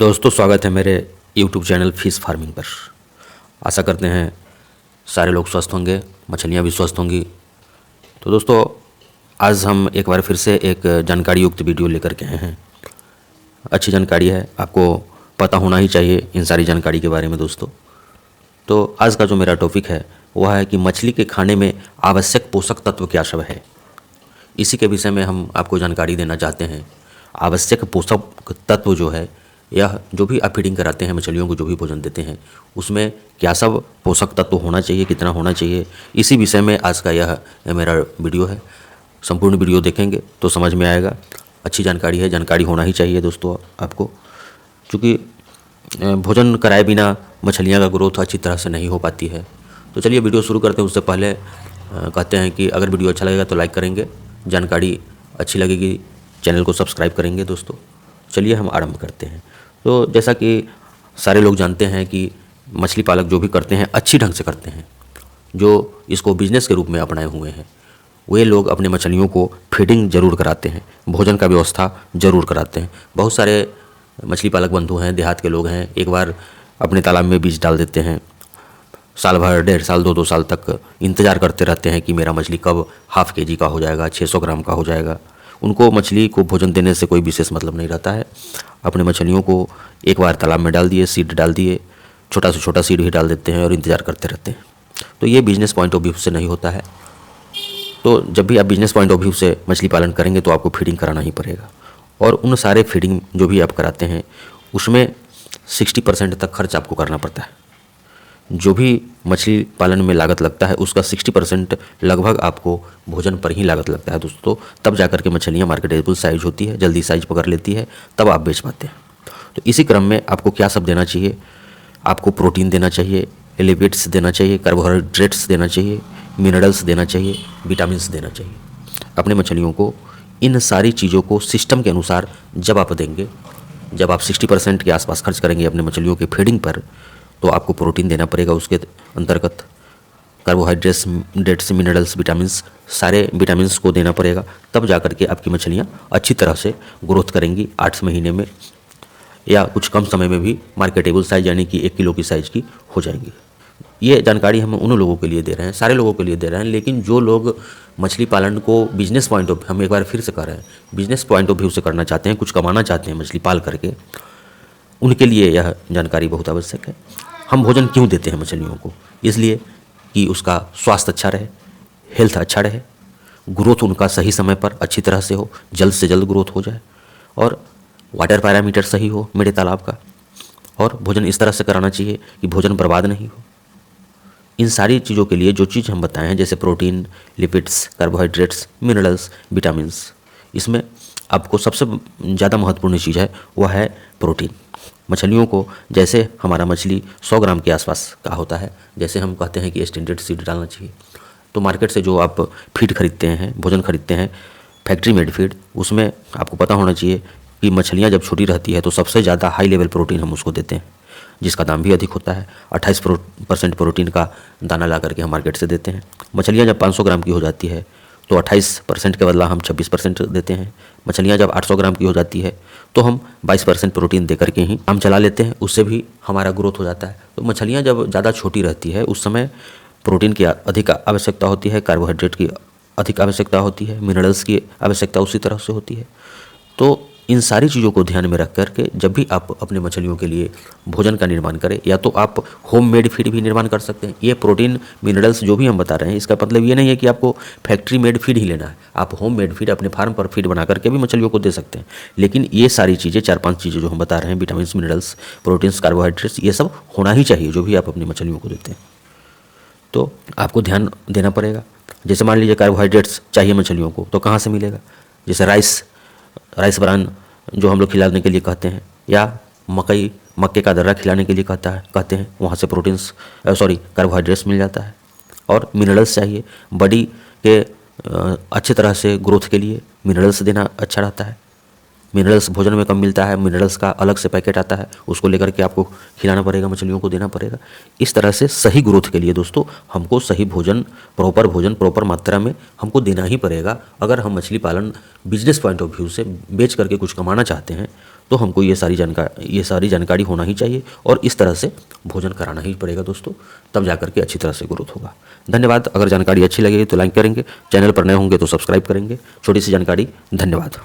दोस्तों, स्वागत है मेरे YouTube चैनल फिश फार्मिंग पर। आशा करते हैं सारे लोग स्वस्थ होंगे, मछलियाँ भी स्वस्थ होंगी। तो दोस्तों, आज हम एक बार फिर से एक जानकारी युक्त वीडियो लेकर के आए हैं। अच्छी जानकारी है, आपको पता होना ही चाहिए इन सारी जानकारी के बारे में दोस्तों। तो आज का जो मेरा टॉपिक है वह है कि मछली के खाने में आवश्यक पोषक तत्व क्या सब है। इसी के विषय में हम आपको जानकारी देना चाहते हैं। आवश्यक पोषक तत्व जो है, यह जो भी आप फीडिंग कराते हैं मछलियों को, जो भी भोजन देते हैं, उसमें क्या सब पोषक तत्व होना चाहिए, कितना होना चाहिए, इसी विषय में आज का यह मेरा वीडियो है। संपूर्ण वीडियो देखेंगे तो समझ में आएगा। अच्छी जानकारी है, जानकारी होना ही चाहिए दोस्तों आपको, क्योंकि भोजन कराए बिना मछलियाँ का ग्रोथ अच्छी तरह से नहीं हो पाती है। तो चलिए वीडियो शुरू करते हैं। उससे पहले कहते हैं कि अगर वीडियो अच्छा लगेगा तो लाइक करेंगे, जानकारी अच्छी लगेगी चैनल को सब्सक्राइब करेंगे दोस्तों। चलिए हम आरंभ करते हैं। तो जैसा कि सारे लोग जानते हैं कि मछली पालक जो भी करते हैं अच्छी ढंग से करते हैं, जो इसको बिजनेस के रूप में अपनाए हुए हैं, वे लोग अपने मछलियों को फीडिंग जरूर कराते हैं, भोजन का व्यवस्था जरूर कराते हैं। बहुत सारे मछली पालक बंधु हैं, देहात के लोग हैं, एक बार अपने तालाब में बीज डाल देते हैं, साल भर, 1.5 साल, 2 साल तक इंतज़ार करते रहते हैं कि मेरा मछली कब ½ kg का हो जाएगा, 600 ग्राम का हो जाएगा। उनको मछली को भोजन देने से कोई विशेष मतलब नहीं रहता है। अपने मछलियों को एक बार तालाब में डाल दिए, सीड डाल दिए, छोटा से छोटा सीड भी डाल देते हैं और इंतज़ार करते रहते हैं। तो ये बिजनेस पॉइंट ऑफ व्यू से नहीं होता है। तो जब भी आप बिजनेस पॉइंट ऑफ व्यू से मछली पालन करेंगे तो आपको फीडिंग कराना ही पड़ेगा। और उन सारे फीडिंग जो भी आप कराते हैं उसमें 60% तक खर्च आपको करना पड़ता है। जो भी मछली पालन में लागत लगता है उसका 60% लगभग आपको भोजन पर ही लागत लगता है दोस्तों। तब जाकर के मछलियाँ मार्केटेबल साइज होती है, जल्दी साइज पकड़ लेती है, तब आप बेच पाते हैं। तो इसी क्रम में आपको क्या सब देना चाहिए? आपको प्रोटीन देना चाहिए, एलिवेट्स देना चाहिए, कार्बोहाइड्रेट्स देना चाहिए, मिनरल्स देना चाहिए, विटामिन्स देना चाहिए। अपने मछलियों को इन सारी चीज़ों को सिस्टम के अनुसार जब आप देंगे, जब आप 60% के आसपास खर्च करेंगे अपने मछलियों के फीडिंग पर, तो आपको प्रोटीन देना पड़ेगा। उसके अंतर्गत कार्बोहाइड्रेट्स, मिनरल्स, विटामिन्स, सारे विटामिन्स को देना पड़ेगा। तब जाकर के आपकी मछलियाँ अच्छी तरह से ग्रोथ करेंगी। 8 महीने में या कुछ कम समय में भी मार्केटेबल साइज यानी कि 1 किलो की साइज की हो जाएंगी। ये जानकारी हम उन लोगों के लिए दे रहे हैं, सारे लोगों के लिए दे रहे हैं। लेकिन जो लोग मछली पालन को बिजनेस पॉइंट ऑफ, हम एक बार फिर से कर रहे हैं, बिजनेस पॉइंट ऑफ व्यू से करना चाहते हैं, कुछ कमाना चाहते हैं मछली पाल करके, उनके लिए यह जानकारी बहुत आवश्यक है। हम भोजन क्यों देते हैं मछलियों को? इसलिए कि उसका स्वास्थ्य अच्छा रहे, हेल्थ अच्छा रहे, ग्रोथ उनका सही समय पर अच्छी तरह से हो, जल्द से जल्द ग्रोथ हो जाए, और वाटर पैरामीटर सही हो मेरे तालाब का। और भोजन इस तरह से कराना चाहिए कि भोजन बर्बाद नहीं हो। इन सारी चीज़ों के लिए जो चीज़ हम बताएं हैं, जैसे protein, lipids, carbohydrates, minerals, vitamins, इसमें आपको सबसे ज़्यादा महत्वपूर्ण चीज़ है वह है प्रोटीन। मछलियों को, जैसे हमारा मछली 100 ग्राम के आसपास का होता है, जैसे हम कहते हैं कि स्टैंडर्ड फीड डालना चाहिए, तो मार्केट से जो आप फीड खरीदते हैं, भोजन खरीदते हैं, फैक्ट्री मेड फीड, उसमें आपको पता होना चाहिए कि मछलियाँ जब छोटी रहती है तो सबसे ज़्यादा हाई लेवल प्रोटीन हम उसको देते हैं, जिसका दाम भी अधिक होता है। 28% प्रोटीन का दाना ला करके हम मार्केट से देते हैं। मछलियाँ जब 500 ग्राम की हो जाती है तो 28% के बदला हम 26% देते हैं। मछलियाँ जब 800 ग्राम की हो जाती है तो हम 22% प्रोटीन दे करके ही काम चला लेते हैं, उससे भी हमारा ग्रोथ हो जाता है। तो मछलियाँ जब ज़्यादा छोटी रहती है उस समय प्रोटीन की अधिक आवश्यकता होती है, कार्बोहाइड्रेट की अधिक आवश्यकता होती है, मिनरल्स की आवश्यकता उसी तरह से होती है। तो इन सारी चीज़ों को ध्यान में रख करके जब भी आप अपने मछलियों के लिए भोजन का निर्माण करें, या तो आप होम मेड फीड भी निर्माण कर सकते हैं। ये प्रोटीन, मिनरल्स जो भी हम बता रहे हैं, इसका मतलब ये नहीं है कि आपको फैक्ट्री मेड फीड ही लेना है। आप होम मेड फीड अपने फार्म पर फीड बना करके भी मछलियों को दे सकते हैं। लेकिन ये सारी चीज़ें, 4-5 चीज़ें जो हम बता रहे हैं, विटामिन, मिनरल्स, प्रोटीन्स, कार्बोहाइड्रेट्स, ये सब होना ही चाहिए जो भी आप अपनी मछलियों को देते हैं। तो आपको ध्यान देना पड़ेगा। जैसे मान लीजिए कार्बोहाइड्रेट्स चाहिए मछलियों को, तो कहाँ से मिलेगा? जैसे राइस ब्रान जो हम लोग खिलाने के लिए कहते हैं, या मक्के का दर्रा खिलाने के लिए कहते हैं, वहाँ से कार्बोहाइड्रेट्स मिल जाता है। और मिनरल्स चाहिए बॉडी के अच्छे तरह से ग्रोथ के लिए, मिनरल्स देना अच्छा रहता है। मिनरल्स भोजन में कम मिलता है, मिनरल्स का अलग से पैकेट आता है, उसको लेकर के आपको खिलाना पड़ेगा, मछलियों को देना पड़ेगा। इस तरह से सही ग्रोथ के लिए दोस्तों हमको सही भोजन प्रॉपर मात्रा में हमको देना ही पड़ेगा। अगर हम मछली पालन बिजनेस पॉइंट ऑफ व्यू से बेच करके कुछ कमाना चाहते हैं तो हमको ये सारी जानकारी होना ही चाहिए और इस तरह से भोजन कराना ही पड़ेगा दोस्तों, तब जा करके अच्छी तरह से ग्रोथ होगा। धन्यवाद। अगर जानकारी अच्छी लगेगी तो लाइक करेंगे, चैनल पर नए होंगे तो सब्सक्राइब करेंगे। छोटी सी जानकारी, धन्यवाद।